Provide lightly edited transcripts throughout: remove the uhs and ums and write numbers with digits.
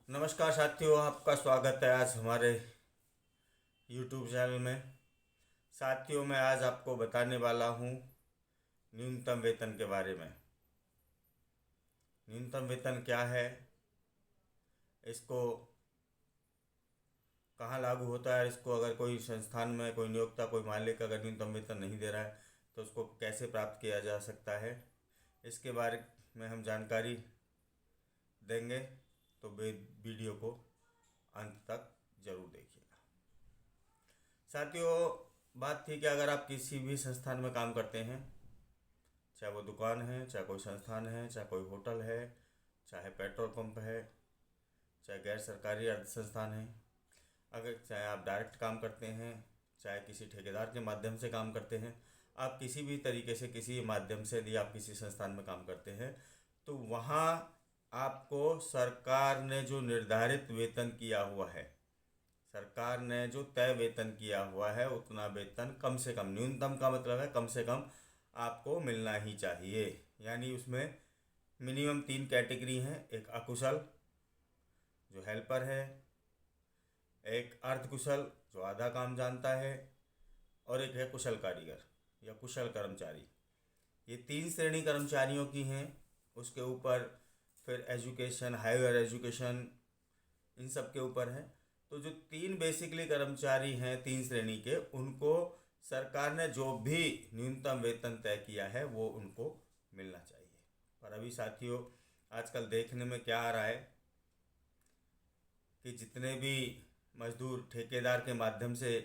नमस्कार साथियों, आपका स्वागत है आज हमारे YouTube चैनल में। साथियों, मैं आज आपको बताने वाला हूँ न्यूनतम वेतन के बारे में। न्यूनतम वेतन क्या है, इसको कहाँ लागू होता है, इसको अगर कोई संस्थान में कोई नियोक्ता कोई मालिक अगर न्यूनतम वेतन नहीं दे रहा है तो उसको कैसे प्राप्त किया जा सकता है, इसके बारे में हम जानकारी देंगे। तो वीडियो को अंत तक जरूर देखिएगा। साथियों, बात थी कि अगर आप किसी भी संस्थान में काम करते हैं, चाहे वो दुकान है, चाहे कोई संस्थान है, चाहे कोई होटल है, चाहे पेट्रोल पंप है, चाहे गैर सरकारी अर्ध संस्थान है, अगर चाहे आप डायरेक्ट काम करते हैं, चाहे किसी ठेकेदार के माध्यम से काम करते हैं, आप किसी भी तरीके से किसी माध्यम से यदि आप किसी संस्थान में काम करते हैं तो वहाँ आपको सरकार ने जो निर्धारित वेतन किया हुआ है, सरकार ने जो तय वेतन किया हुआ है उतना वेतन कम से कम, न्यूनतम का मतलब है कम से कम आपको मिलना ही चाहिए। यानी उसमें मिनिमम 3 कैटेगरी हैं। एक अकुशल जो हेल्पर है, एक अर्धकुशल जो आधा काम जानता है, और एक है कुशल कारीगर या कुशल कर्मचारी। ये 3 श्रेणी कर्मचारियों की हैं। उसके ऊपर फिर एजुकेशन, हायर एजुकेशन, इन सब के ऊपर है। तो जो 3 बेसिकली कर्मचारी हैं 3 श्रेणी के, उनको सरकार ने जो भी न्यूनतम वेतन तय किया है वो उनको मिलना चाहिए। पर अभी साथियों, आजकल देखने में क्या आ रहा है कि जितने भी मजदूर ठेकेदार के माध्यम से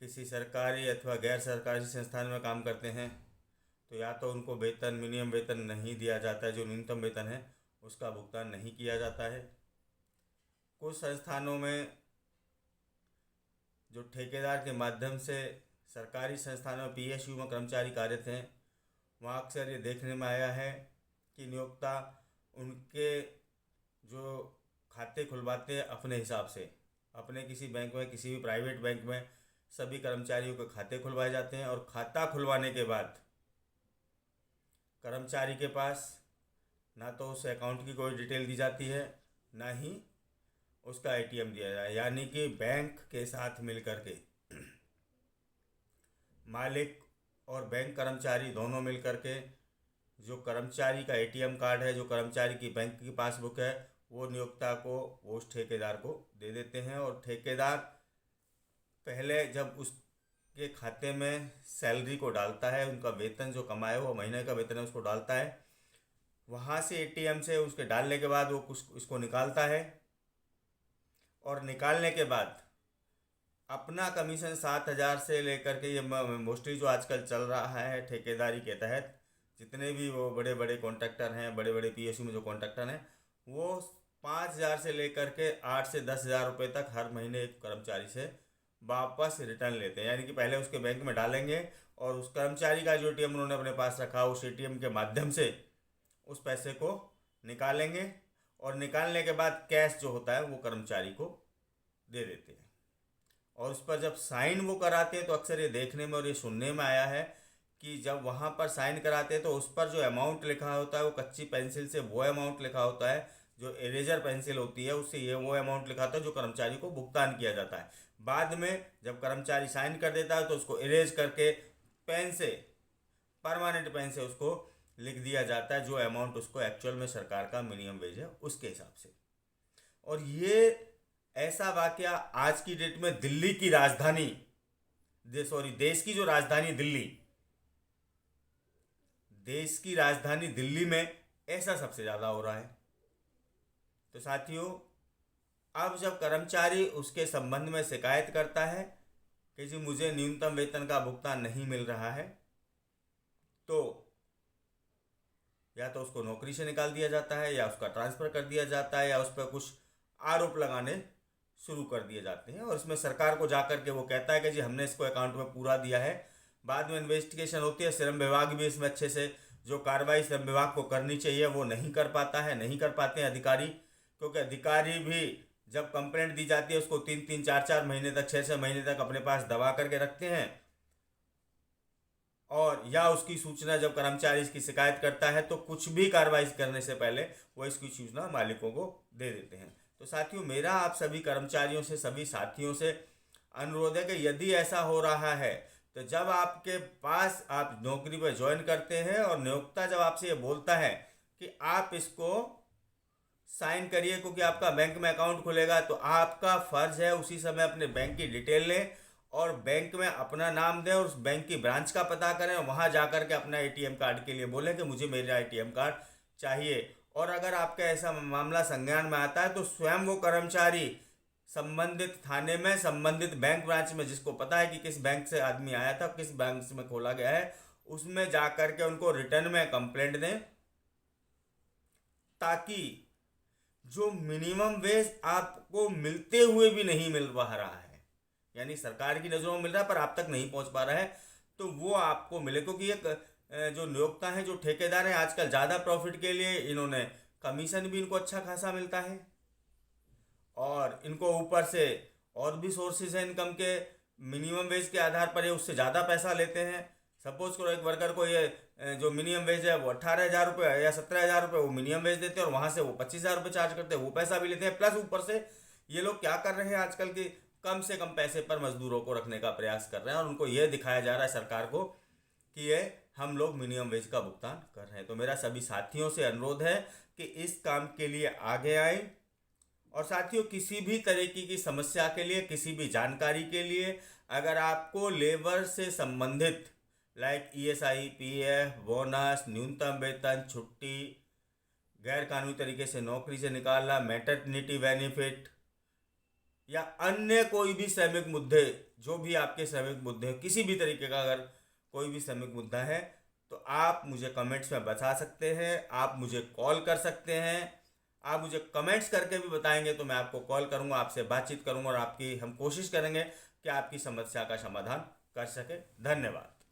किसी सरकारी अथवा गैर सरकारी संस्थान में काम करते हैं तो या तो उनको वेतन, मिनिमम वेतन नहीं दिया जाता है, जो न्यूनतम वेतन है उसका भुगतान नहीं किया जाता है। कुछ संस्थानों में जो ठेकेदार के माध्यम से सरकारी संस्थानों में PSU में कर्मचारी कार्यरत हैं, वहाँ अक्सर ये देखने में आया है कि नियोक्ता उनके जो खाते खुलवाते हैं अपने हिसाब से, अपने किसी बैंक में, किसी भी प्राइवेट बैंक में सभी कर्मचारियों के खाते खुलवाए जाते हैं और खाता खुलवाने के बाद कर्मचारी के पास ना तो उस अकाउंट की कोई डिटेल दी जाती है, ना ही उसका ATM दिया जाए। यानी कि बैंक के साथ मिल कर के मालिक और बैंक कर्मचारी दोनों मिल कर के जो कर्मचारी का ATM कार्ड है, जो कर्मचारी की बैंक की पासबुक है, वो नियोक्ता को, वो उस ठेकेदार को दे देते हैं। और ठेकेदार पहले जब उसके खाते में सैलरी को डालता है, उनका वेतन जो कमाए हुआ महीने का वेतन है उसको डालता है, वहाँ से ATM से उसके डालने के बाद वो कुछ इसको निकालता है और निकालने के बाद अपना कमीशन 7,000 से लेकर के, ये मोस्टली जो आजकल चल रहा है ठेकेदारी के तहत, जितने भी वो बड़े बड़े कॉन्ट्रैक्टर हैं, बड़े बड़े PSU में जो कॉन्ट्रैक्टर हैं, वो 5,000 से लेकर के 8 से 10,000 रुपये तक हर महीने एक कर्मचारी से वापस रिटर्न लेते हैं। यानी कि पहले उसके बैंक में डालेंगे और उस कर्मचारी का जो ATM उन्होंने अपने पास रखा, उस ATM के माध्यम से उस पैसे को निकालेंगे और निकालने के बाद कैश जो होता है वो कर्मचारी को दे देते हैं। और उस पर जब साइन वो कराते हैं तो अक्सर ये देखने में और ये सुनने में आया है कि जब वहाँ पर साइन कराते हैं तो उस पर जो अमाउंट लिखा होता है वो कच्ची पेंसिल से वो अमाउंट लिखा होता है, जो इरेजर पेंसिल होती है उससे ये वो अमाउंट लिखा होता है जो कर्मचारी को भुगतान किया जाता है। बाद में जब कर्मचारी साइन कर देता है तो उसको इरेज करके पेन से, परमानेंट पेन से उसको लिख दिया जाता है जो अमाउंट उसको एक्चुअल में सरकार का मिनिमम वेज है उसके हिसाब से। और ये ऐसा वाकया आज की डेट में दिल्ली की राजधानी, देश की जो राजधानी दिल्ली, देश की राजधानी दिल्ली में ऐसा सबसे ज़्यादा हो रहा है। तो साथियों, अब जब कर्मचारी उसके संबंध में शिकायत करता है कि जी मुझे न्यूनतम वेतन का भुगतान नहीं मिल रहा है, तो या तो उसको नौकरी से निकाल दिया जाता है, या उसका ट्रांसफ़र कर दिया जाता है, या उस पर कुछ आरोप लगाने शुरू कर दिए जाते हैं। और इसमें सरकार को जाकर के वो कहता है कि जी हमने इसको अकाउंट में पूरा दिया है। बाद में इन्वेस्टिगेशन होती है, श्रम विभाग भी इसमें अच्छे से जो कार्रवाई श्रम विभाग को करनी चाहिए वो नहीं कर पाता है, नहीं कर पाते हैं अधिकारी। क्योंकि अधिकारी भी जब कंप्लेंट दी जाती है उसको 3-3, 4-4 महीने तक, 6-6 महीने तक अपने पास दबा करके रखते हैं और या उसकी सूचना जब कर्मचारी इसकी शिकायत करता है तो कुछ भी कार्रवाई करने से पहले वो इसकी सूचना मालिकों को दे देते हैं। तो साथियों, मेरा आप सभी कर्मचारियों से, सभी साथियों से अनुरोध है कि यदि ऐसा हो रहा है तो जब आपके पास आप नौकरी पर ज्वाइन करते हैं और नियोक्ता जब आपसे ये बोलता है कि आप इसको साइन करिए क्योंकि आपका बैंक में अकाउंट खुलेगा, तो आपका फर्ज है उसी समय अपने बैंक की डिटेल लें और बैंक में अपना नाम दें और उस बैंक की ब्रांच का पता करें और वहाँ जा कर के अपना एटीएम कार्ड के लिए बोलें कि मुझे मेरा एटीएम कार्ड चाहिए। और अगर आपका ऐसा मामला संज्ञान में आता है तो स्वयं वो कर्मचारी संबंधित थाने में, संबंधित बैंक ब्रांच में, जिसको पता है कि किस बैंक से आदमी आया था, किस बैंक में खोला गया है, उसमें जा कर के उनको रिटर्न में कंप्लेंट दें, ताकि जो मिनिमम वेज आपको मिलते हुए भी नहीं मिल पा रहा है, यानी सरकार की नज़रों में मिल रहा है पर आप तक नहीं पहुंच पा रहा है, तो वो आपको मिले। क्योंकि एक जो नियोक्ता हैं, जो ठेकेदार हैं, आजकल ज़्यादा प्रॉफिट के लिए इन्होंने कमीशन भी इनको अच्छा खासा मिलता है और इनको ऊपर से और भी सोर्सेज हैं इनकम के, मिनिमम वेज के आधार पर ये उससे ज़्यादा पैसा लेते हैं। सपोज करो एक वर्कर को ये जो मिनिमम वेज है वो 18,000 रुपये या 17,000 रुपये वो मिनिमम वेज देते हैं और वहाँ से वो 25,000 रुपये चार्ज करते हैं, वो पैसा भी लेते हैं। प्लस ऊपर से ये लोग क्या कर रहे हैं आजकल की, कम से कम पैसे पर मजदूरों को रखने का प्रयास कर रहे हैं और उनको ये दिखाया जा रहा है सरकार को कि ये हम लोग मिनिमम वेज का भुगतान कर रहे हैं। तो मेरा सभी साथियों से अनुरोध है कि इस काम के लिए आगे आए। और साथियों, किसी भी तरीके की समस्या के लिए, किसी भी जानकारी के लिए, अगर आपको लेबर से संबंधित लाइक ईएसआई, पीएफ, बोनस, न्यूनतम वेतन, छुट्टी, गैर कानूनी तरीके से नौकरी से निकालना, मैटरनिटी बेनिफिट या अन्य कोई भी श्रमिक मुद्दे, जो भी आपके श्रमिक मुद्दे, किसी भी तरीके का अगर कोई भी श्रमिक मुद्दा है तो आप मुझे कमेंट्स में बता सकते हैं, आप मुझे कॉल कर सकते हैं। आप मुझे कमेंट्स करके भी बताएंगे तो मैं आपको कॉल करूंगा, आपसे बातचीत करूंगा और हम कोशिश करेंगे कि आपकी समस्या का समाधान कर सके। धन्यवाद।